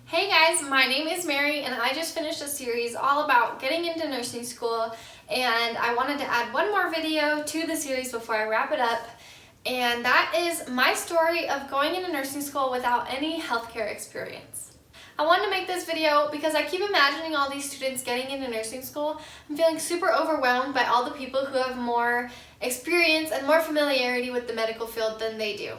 Hey guys, my name is Mary and I just finished a series all about getting into nursing school, and I wanted to add one more video to the series before I wrap it up, and that is my story of going into nursing school without any healthcare experience. I wanted to make this video because I keep imagining all these students getting into nursing school. I'm feeling super overwhelmed by all the people who have more experience and more familiarity with the medical field than they do.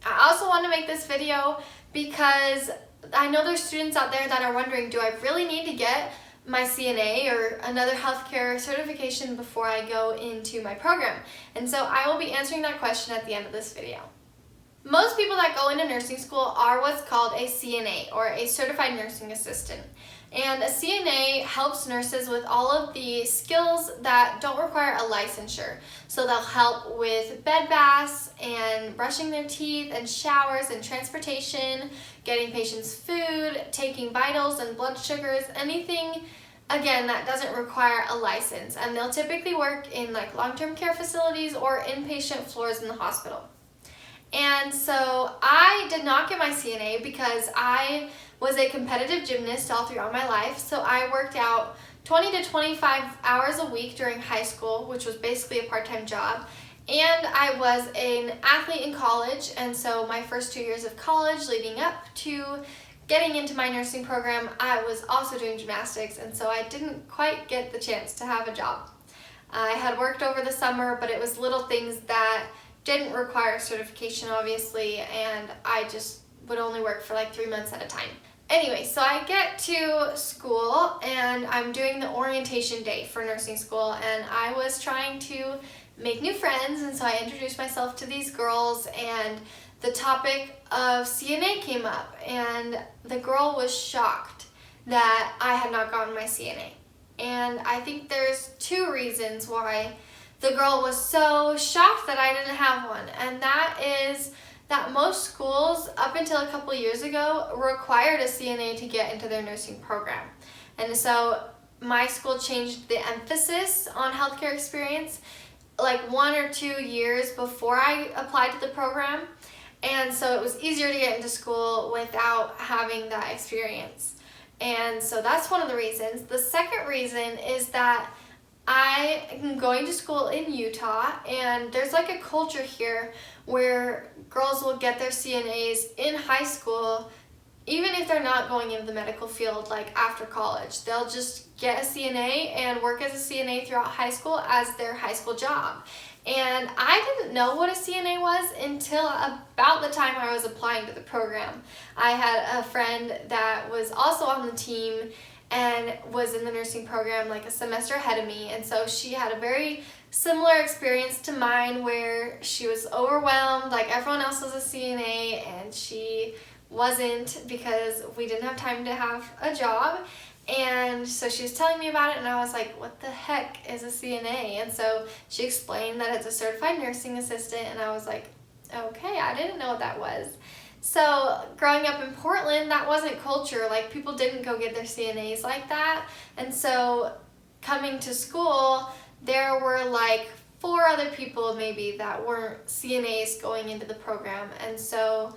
I also want to make this video because I know there's students out there that are wondering, do I really need to get my CNA or another healthcare certification before I go into my program? And so I will be answering that question at the end of this video. Most people that go into nursing school are what's called a CNA, or a certified nursing assistant. And a CNA helps nurses with all of the skills that don't require a licensure. So they'll help with bed baths and brushing their teeth and showers and transportation, getting patients food, taking vitals and blood sugars, anything again that doesn't require a license. And they'll typically work in like long-term care facilities or inpatient floors in the hospital. And so I did not get my CNA because I was a competitive gymnast all throughout my life. So I worked out 20 to 25 hours a week during high school, which was basically a part-time job. And I was an athlete in college, and so my first 2 years of college leading up to getting into my nursing program, I was also doing gymnastics, and so I didn't quite get the chance to have a job. I had worked over the summer, but it was little things that didn't require certification, obviously, and I just would only work for like 3 months at a time. Anyway, so I get to school and I'm doing the orientation day for nursing school, and I was trying to make new friends, and so I introduced myself to these girls, and the topic of CNA came up, and the girl was shocked that I had not gotten my CNA. And I think there's two reasons why the girl was so shocked that I didn't have one, and that is that most schools, up until a couple years ago, required a CNA to get into their nursing program. And so my school changed the emphasis on healthcare experience like 1 or 2 years before I applied to the program, and so it was easier to get into school without having that experience. And so that's one of the reasons. The second reason is that I am going to school in Utah, and there's like a culture here where girls will get their CNAs in high school, even if they're not going into the medical field like after college. They'll just get a CNA and work as a CNA throughout high school as their high school job. And I didn't know what a CNA was until about the time I was applying to the program. I had a friend that was also on the team and was in the nursing program like a semester ahead of me, and so she had a very similar experience to mine where she was overwhelmed like everyone else was a CNA and she wasn't, because we didn't have time to have a job. And so she was telling me about it, and I was like, what the heck is a CNA? And so she explained that it's a certified nursing assistant, and I was like, okay, I didn't know what that was. So growing up in Portland, that wasn't culture. Like, people didn't go get their CNAs like that. And so coming to school, there were like 4 other people maybe that weren't CNAs going into the program. And so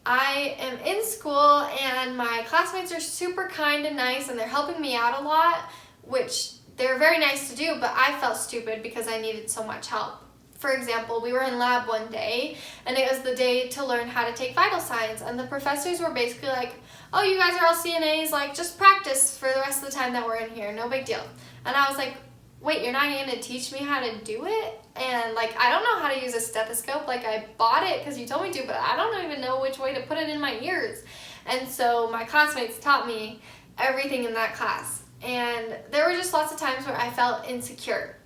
I am in school, and my classmates are super kind and nice, and they're helping me out a lot, which they're very nice to do, but I felt stupid because I needed so much help. For example, we were in lab one day, and it was the day to learn how to take vital signs, and the professors were basically like, oh, you guys are all CNAs, like, just practice for the rest of the time that we're in here, no big deal. And I was like, wait, you're not going to teach me how to do it? And like, I don't know how to use a stethoscope. Like, I bought it because you told me to, but I don't even know which way to put it in my ears. And so my classmates taught me everything in that class. And there were just lots of times where I felt insecure.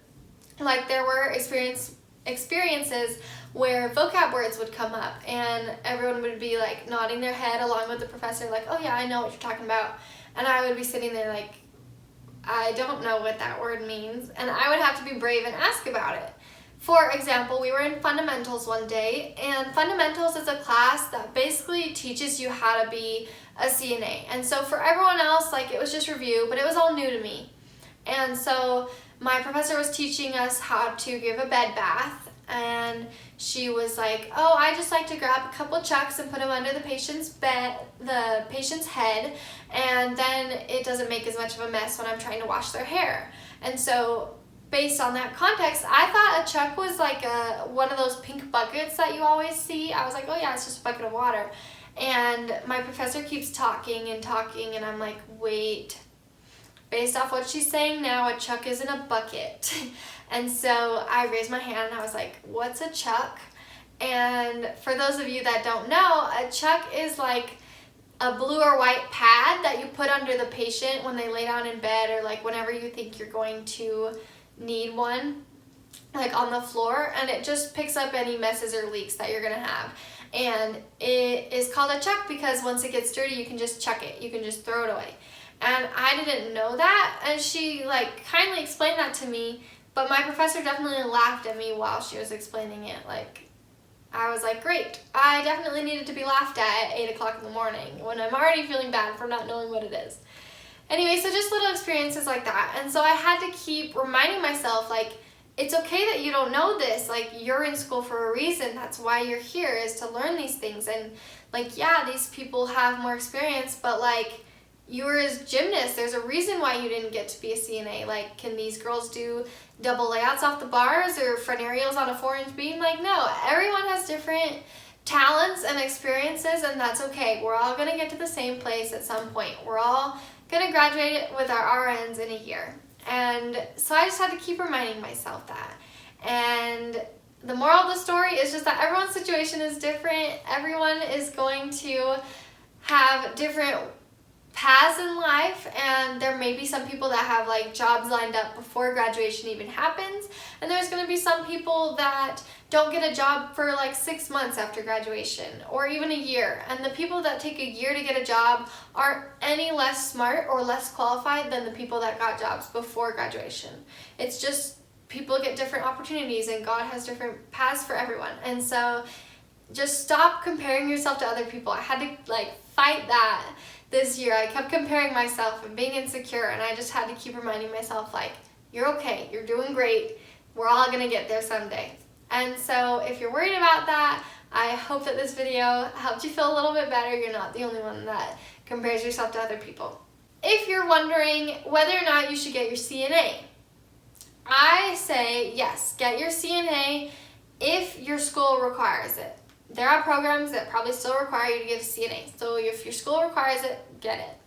Like, there were experiences where vocab words would come up, and everyone would be like nodding their head along with the professor like, oh yeah, I know what you're talking about. And I would be sitting there like, I don't know what that word means, and I would have to be brave and ask about it. For example, we were in fundamentals one day, and fundamentals is a class that basically teaches you how to be a CNA. And so for everyone else, like, it was just review, but it was all new to me. And so my professor was teaching us how to give a bed bath, and she was like, oh, I just like to grab a couple chucks and put them under the patient's head, and then it doesn't make as much of a mess when I'm trying to wash their hair. And so based on that context, I thought a chuck was like one of those pink buckets that you always see. I was like, oh yeah, it's just a bucket of water. And my professor keeps talking and talking, and I'm like, wait, based off what she's saying now, a chuck isn't a bucket. And so I raised my hand and I was like, what's a chuck? And for those of you that don't know, a chuck is like a blue or white pad that you put under the patient when they lay down in bed, or like whenever you think you're going to need one, like on the floor, and it just picks up any messes or leaks that you're gonna have. And it is called a chuck because once it gets dirty, you can just chuck it. You can just throw it away. And I didn't know that, and she like kindly explained that to me, but my professor definitely laughed at me while she was explaining it. Like, I was like, great. I definitely needed to be laughed at 8 o'clock in the morning when I'm already feeling bad for not knowing what it is. Anyway, so just little experiences like that. And so I had to keep reminding myself, like, it's okay that you don't know this. Like, you're in school for a reason. That's why you're here, is to learn these things. And like, yeah, these people have more experience, but like, you were as gymnasts, there's a reason why you didn't get to be a CNA. Like, can these girls do double layouts off the bars or front aerials on a 4-inch beam? Like, no, everyone has different talents and experiences, and that's okay. We're all gonna get to the same place at some point. We're all gonna graduate with our RNs in a year. And so I just had to keep reminding myself that. And the moral of the story is just that everyone's situation is different. Everyone is going to have different paths in life, and there may be some people that have like jobs lined up before graduation even happens, and there's going to be some people that don't get a job for like 6 months after graduation, or even a year. And the people that take a year to get a job aren't any less smart or less qualified than the people that got jobs before graduation. It's just people get different opportunities, and God has different paths for everyone. And so just stop comparing yourself to other people. I had to like fight that this year. I kept comparing myself and being insecure, and I just had to keep reminding myself, like, you're okay, you're doing great, we're all gonna get there someday. And so if you're worried about that, I hope that this video helped you feel a little bit better. You're not the only one that compares yourself to other people. If you're wondering whether or not you should get your CNA, I say yes, get your CNA if your school requires it. There are programs that probably still require you to get a CNA. So if your school requires it, get it.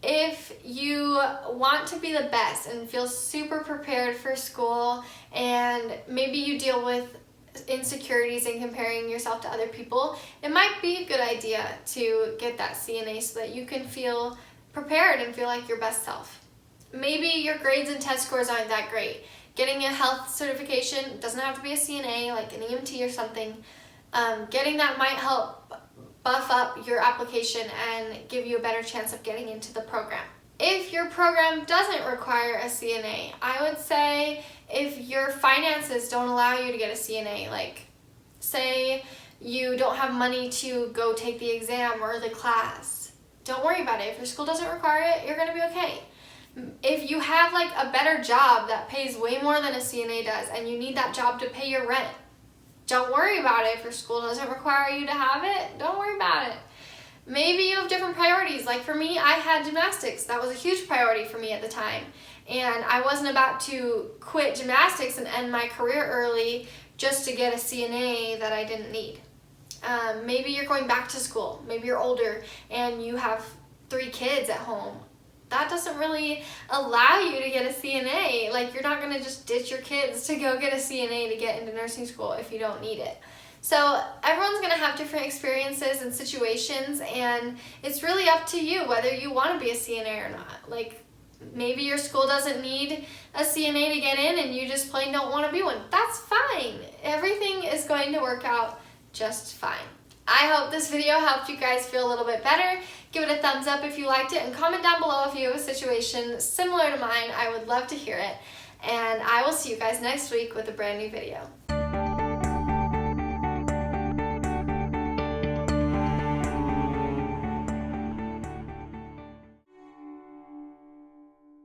If you want to be the best and feel super prepared for school, and maybe you deal with insecurities and comparing yourself to other people, it might be a good idea to get that CNA so that you can feel prepared and feel like your best self. Maybe your grades and test scores aren't that great. Getting a health certification, doesn't have to be a CNA, like an EMT or something. Getting that might help buff up your application and give you a better chance of getting into the program. If your program doesn't require a CNA, I would say if your finances don't allow you to get a CNA, like say you don't have money to go take the exam or the class, don't worry about it. If your school doesn't require it, you're gonna be okay. If you have like a better job that pays way more than a CNA does, and you need that job to pay your rent, don't worry about it. If your school doesn't require you to have it, don't worry about it. Maybe you have different priorities. Like for me, I had gymnastics. That was a huge priority for me at the time. And I wasn't about to quit gymnastics and end my career early just to get a CNA that I didn't need. Maybe you're going back to school. Maybe you're older and you have 3 kids at home. That doesn't really allow you to get a CNA. Like, you're not gonna just ditch your kids to go get a CNA to get into nursing school if you don't need it. So everyone's gonna have different experiences and situations, and it's really up to you whether you wanna be a CNA or not. Like, maybe your school doesn't need a CNA to get in and you just plain don't wanna be one. That's fine. Everything is going to work out just fine. I hope this video helped you guys feel a little bit better. Give it a thumbs up if you liked it, and comment down below if you have a situation similar to mine. I would love to hear it. And I will see you guys next week with a brand new video.